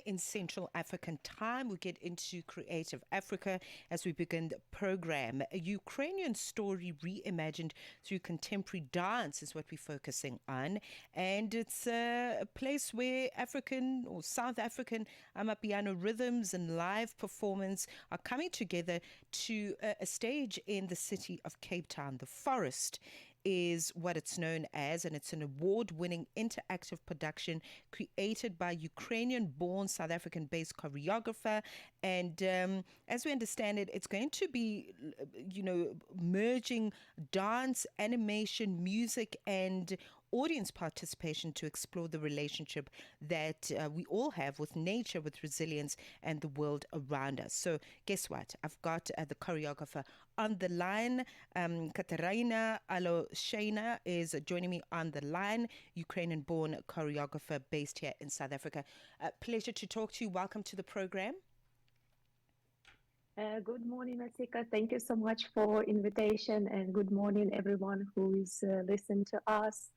in Central African time. We get into Creative Africa as we begin the program. A Ukrainian story reimagined through contemporary dance is what we're focusing on. And it's a place where African or South African Amapiano rhythms and live performance are coming together to a stage in the city of Cape Town. The Forest is what it's known as, and it's an award-winning interactive production created by Ukrainian-born South African-based choreographer. And as we understand it, it's going to be, merging dance, animation, music, and audience participation to explore the relationship that we all have with nature, with resilience, and the world around us. So guess what? I've got the choreographer on the line. Kateryna Aloshyna is joining me on the line, Ukrainian-born choreographer based here in South Africa. Pleasure to talk to you. Welcome to the program. Good morning, Asika. Thank you so much for invitation, and good morning, everyone who is listening to us.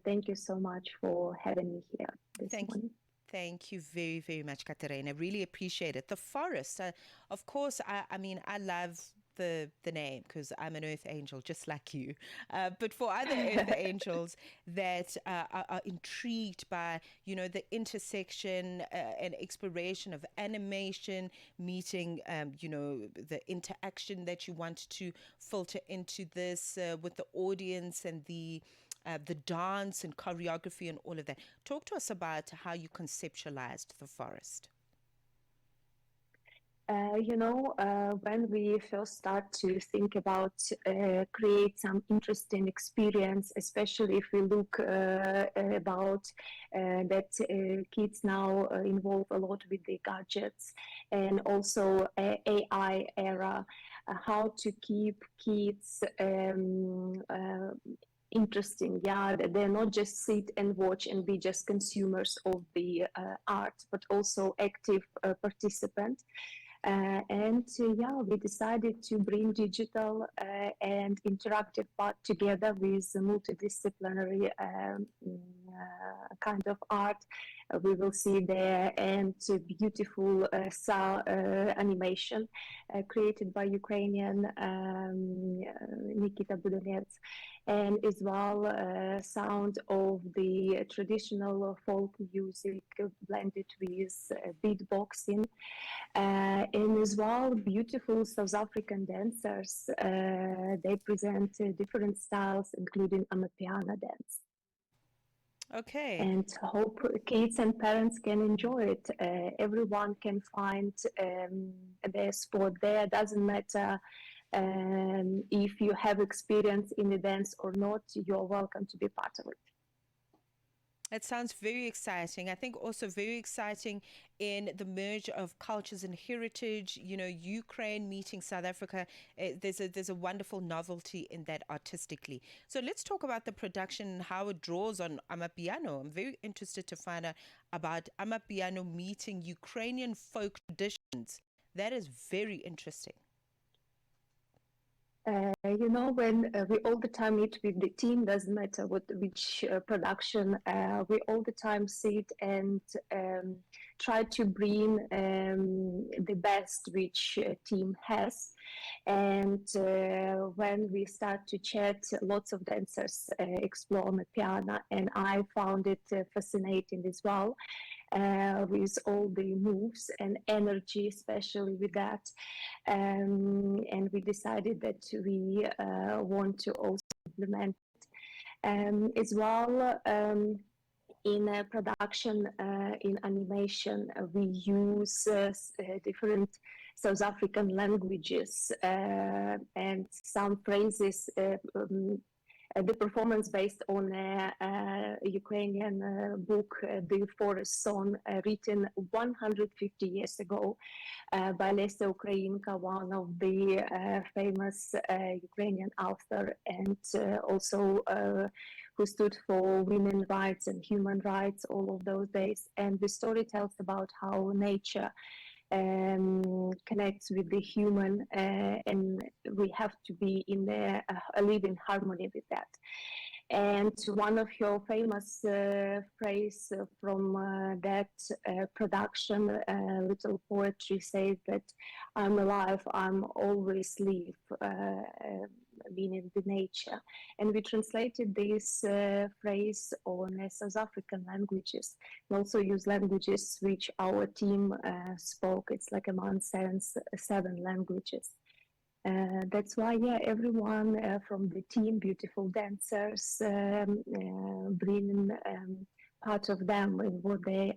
Thank you so much for having me here this morning. Thank you very, very much, Kateryna. Really appreciate it. The Forest, of course, I love the name because I'm an earth angel just like you, but for other earth angels that are intrigued by the intersection and exploration of animation meeting the interaction that you want to filter into this with the audience and the dance and choreography and all of that. Talk to us about how you conceptualized The Forest. When we first start to think about create some interesting experience, especially if we look about that kids now involve a lot with the gadgets and also AI era, how to keep kids interesting. Yeah, they're not just sit and watch and be just consumers of the art, but also active participant. We decided to bring digital and interactive part together with multidisciplinary kind of art. We will see there and beautiful animation created by Ukrainian Nikita Budanets, and as well sound of the traditional folk music blended with beatboxing. And as well, beautiful South African dancers. They present different styles, including Amapiano dance. Okay. And hope kids and parents can enjoy it. Everyone can find their sport there. Doesn't matter if you have experience in the dance or not. You're welcome to be part of it. It sounds very exciting. I think also very exciting in the merge of cultures and heritage, Ukraine meeting South Africa. There's a wonderful novelty in that artistically. So let's talk about the production and how it draws on Amapiano. I'm very interested to find out about Amapiano meeting Ukrainian folk traditions. That is very interesting. When we all the time meet with the team, doesn't matter which production, we all the time sit and try to bring the best which team has. And when we start to chat, lots of dancers explore Amapiano, and I found it fascinating as well. With all the moves and energy, especially with that. And we decided that we want to also implement as well in production, in animation. We use different South African languages and some phrases. The performance based on a Ukrainian book, The Forest Song, written 150 years ago by Lesa Ukrainka, one of the famous Ukrainian author, and also who stood for women's rights and human rights all of those days. And the story tells about how nature connects with the human, and we have to be in live in harmony with that. And one of your famous phrase from that production, little poetry, says that I'm alive, I'm always live, meaning the nature. And we translated this phrase on South African languages. We also use languages which our team spoke. It's like among seven languages. That's why, yeah, everyone from the team, beautiful dancers, bring part of them in what they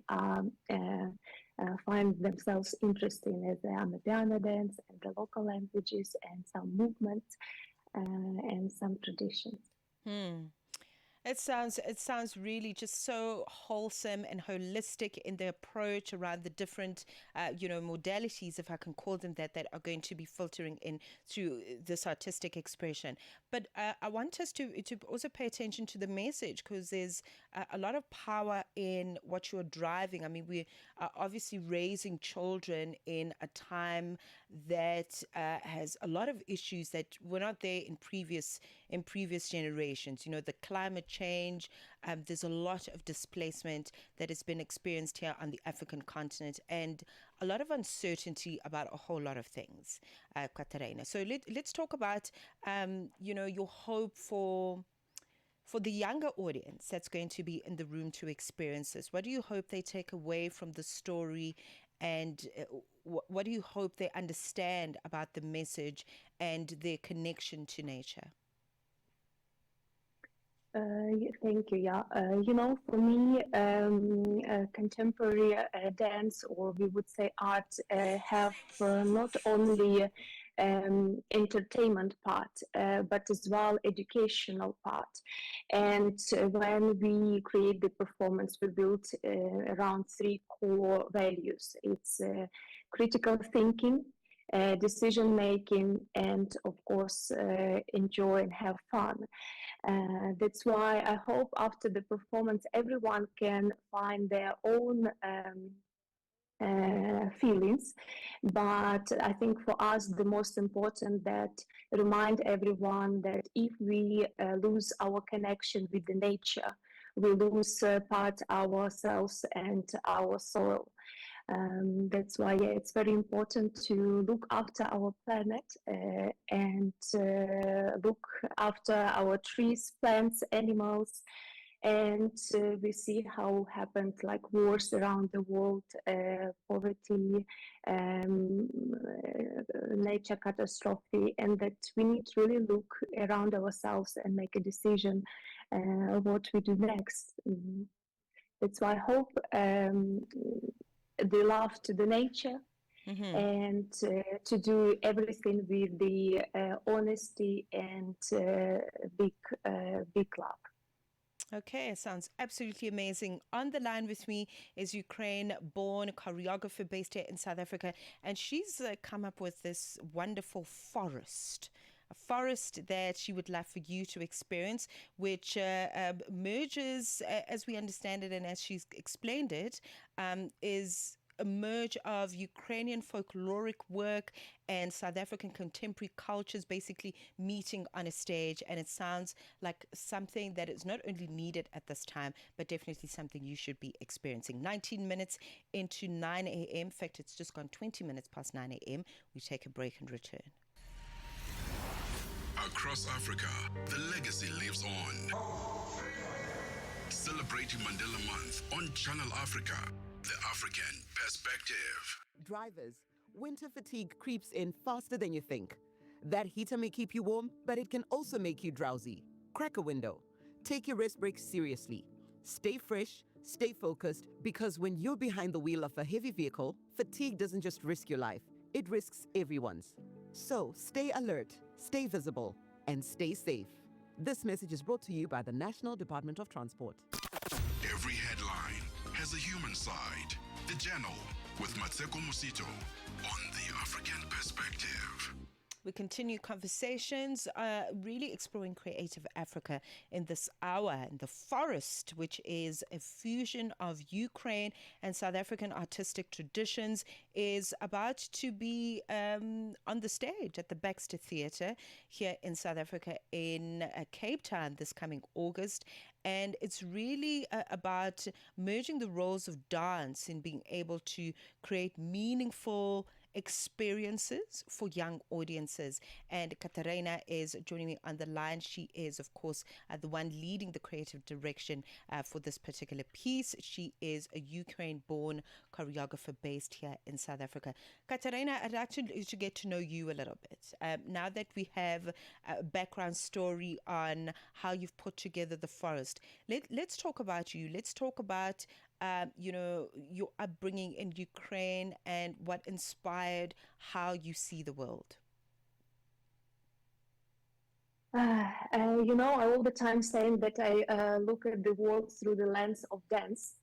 find themselves interested in, as the Amapiano dance and the local languages and some movements and some traditions. Hmm. It sounds really just so wholesome and holistic in the approach around the different modalities, if I can call them that, that are going to be filtering in through this artistic expression. But I want us to also pay attention to the message, because there's a lot of power in what you're driving. I mean, we are obviously raising children in a time that has a lot of issues that were not there in previous generations. You know, the climate change. There's a lot of displacement that has been experienced here on the African continent, and a lot of uncertainty about a whole lot of things, Kateryna. So let's talk about, your hope for the younger audience that's going to be in the room to experience this. What do you hope they take away from the story, and what do you hope they understand about the message and their connection to nature? Thank you. Yeah, for me, contemporary dance, or we would say art, have not only entertainment part, but as well educational part. And when we create the performance, we build around three core values. It's critical thinking, decision making, and of course, enjoy and have fun. That's why I hope after the performance, everyone can find their own feelings. But I think for us, the most important that remind everyone that if we lose our connection with the nature, we lose part ourselves and our soul. That's why, yeah, it's very important to look after our planet and look after our trees, plants, animals. And we see how happened like wars around the world, poverty, nature catastrophe, and that we need to really look around ourselves and make a decision what we do next. That's why I hope the love to the nature, Mm-hmm. and to do everything with the honesty and big love. Okay, sounds absolutely amazing. On the line with me is Ukraine-born choreographer based here in South Africa, and she's come up with this wonderful forest. A forest that she would love for you to experience, which merges, as we understand it and as she's explained it, is a merge of Ukrainian folkloric work and South African contemporary cultures basically meeting on a stage. And it sounds like something that is not only needed at this time, but definitely something you should be experiencing. 19 minutes into 9 a.m. In fact, it's just gone 20 minutes past 9 a.m. We take a break and return. Across Africa, the legacy lives on. Celebrating Mandela Month on Channel Africa, the African perspective. Drivers, winter fatigue creeps in faster than you think. That heater may keep you warm, but it can also make you drowsy. Crack a window. Take your rest breaks seriously. Stay fresh, stay focused, because when you're behind the wheel of a heavy vehicle, fatigue doesn't just risk your life, it risks everyone's. So stay alert, stay visible, and stay safe. This message is brought to you by the National Department of Transport. Every headline has a human side. The Journal with Matseko Musito on the African perspective. We continue conversations, really exploring creative Africa in this hour. And The Forest, which is a fusion of Ukraine and South African artistic traditions, is about to be on the stage at the Baxter Theatre here in South Africa in Cape Town this coming August. And it's really about merging the roles of dance in being able to create meaningful experiences for young audiences. And Kateryna is joining me on the line. She is, of course, the one leading the creative direction for this particular piece. She is a Ukraine-born choreographer based here in South Africa. Kateryna, I'd like to get to know you a little bit. Now that we have a background story on how you've put together The Forest, let's talk about you. Let's talk about your upbringing in Ukraine and what inspired how you see the world. I all the time saying that I look at the world through the lens of dance.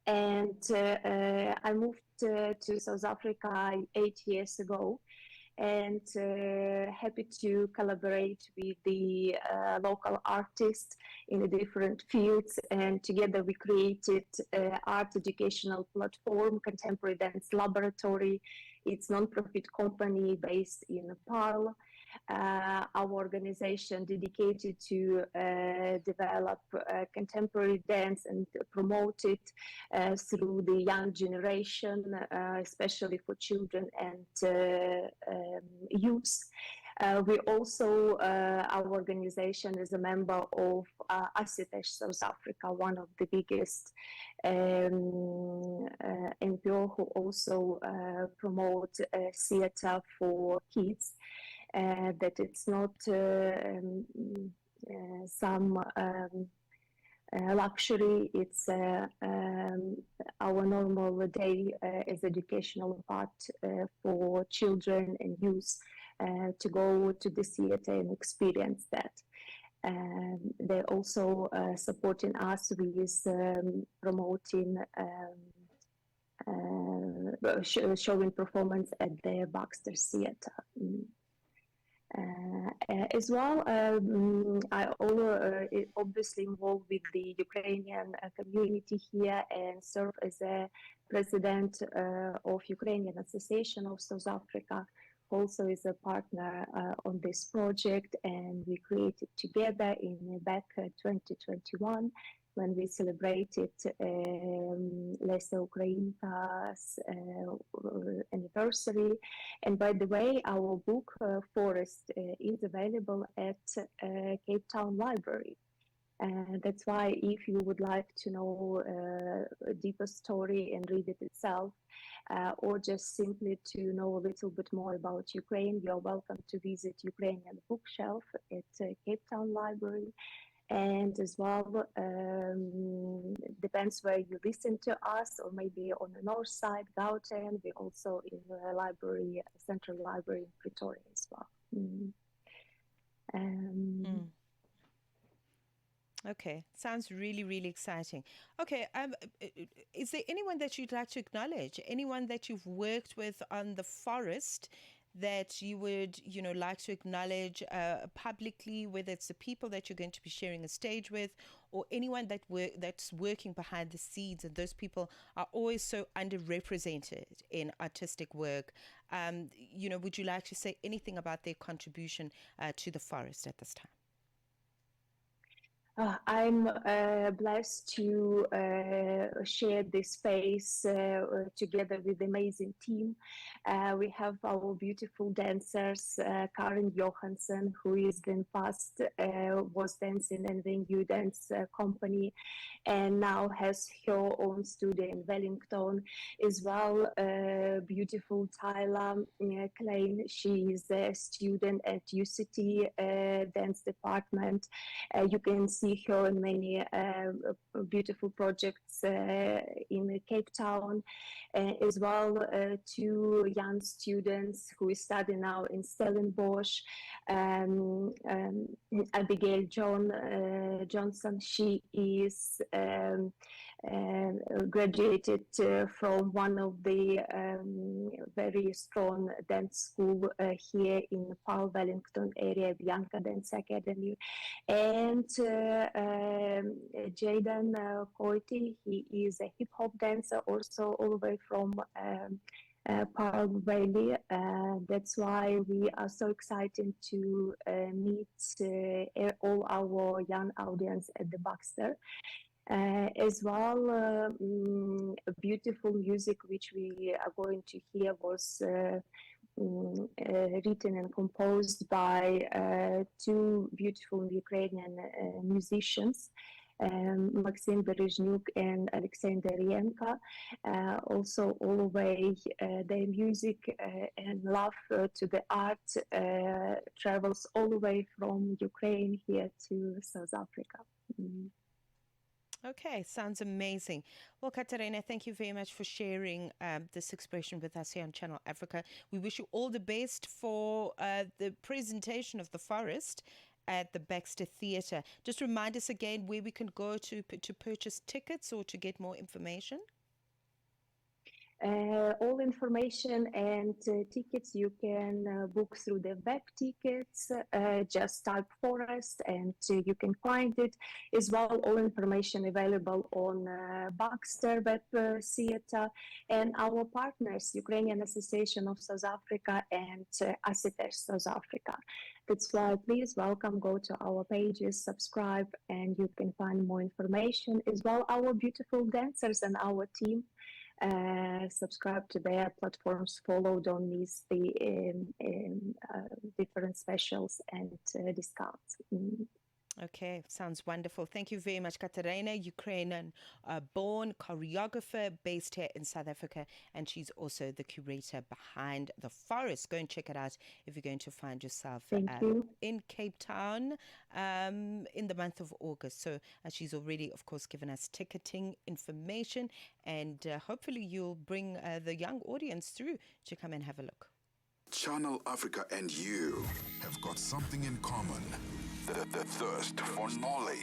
And I moved to South Africa 8 years ago, and happy to collaborate with the local artists in the different fields, and together we created art educational platform, Contemporary Dance Laboratory. It's non-profit company based in Paarl. Our organization dedicated to develop contemporary dance and promote it through the young generation, especially for children and youth. We also, our organization is a member of Infectious South Africa, one of the biggest NPO who also promote theater for kids. That it's not some luxury, it's our normal day as educational part for children and youth to go to the theater and experience that. They're also supporting us with promoting showing performance at the Baxter Theatre. As well, I obviously involved with the Ukrainian community here and serve as a president of Ukrainian Association of South Africa, also is a partner on this project, and we created together in back 2021 when we celebrated Lesa Ukrainka's anniversary. And by the way, our book, Forest, is available at Cape Town Library. That's why if you would like to know a deeper story and read it itself, or just simply to know a little bit more about Ukraine, you're welcome to visit Ukrainian bookshelf at Cape Town Library. And as well, depends where you listen to us, or maybe on the north side, Gauteng. We're also in the library, Central Library in Pretoria as well. Okay, sounds really, really exciting. Okay, is there anyone that you'd like to acknowledge? Anyone that you've worked with on The Forest that you would, like to acknowledge publicly, whether it's the people that you're going to be sharing a stage with, or anyone that's working behind the scenes, and those people are always so underrepresented in artistic work. Would you like to say anything about their contribution to The Forest at this time? I'm blessed to share this space together with the amazing team. We have our beautiful dancers, Karen Johansson, who is in past was dancing in the new dance company, and now has her own studio in Wellington. As well, beautiful Tyler Klein. She is a student at UCT dance department. You can see her in many beautiful projects in Cape Town. As well, two young students who is studying now in Stellenbosch. Abigail Johnson, she is graduated from one of the very strong dance school here in Paul Wellington area, Bianca Dance Academy. And Jaden Coity, he is a hip hop dancer, also all the way from Pearl Valley. That's why we are so excited to meet all our young audience at the Baxter. As well, beautiful music which we are going to hear was written and composed by two beautiful Ukrainian musicians, Maxim Berezhnuk and Alexander Rienko. Also, all the way, their music and love to the art travels all the way from Ukraine here to South Africa. Okay, sounds amazing. Well, Kateryna, thank you very much for sharing this expression with us here on Channel Africa. We wish you all the best for the presentation of The Forest at the Baxter Theatre. Just remind us again where we can go to purchase tickets or to get more information. All information and tickets you can book through the web tickets. Just type Forest and you can find it. As well, all information available on Baxter Web Theatre and our partners, Ukrainian Association of South Africa and ASETER South Africa. That's why please welcome, go to our pages, subscribe, and you can find more information. As well, our beautiful dancers and our team. Subscribe to their platforms, follow, don't miss the different specials and discounts. Okay, sounds wonderful. Thank you very much, Kateryna, Ukrainian-born choreographer based here in South Africa, and she's also the curator behind The Forest. Go and check it out if you're going to find yourself in Cape Town in the month of August. So she's already, of course, given us ticketing information, and hopefully you'll bring the young audience through to come and have a look. Channel Africa and you have got something in common. The thirst for knowledge.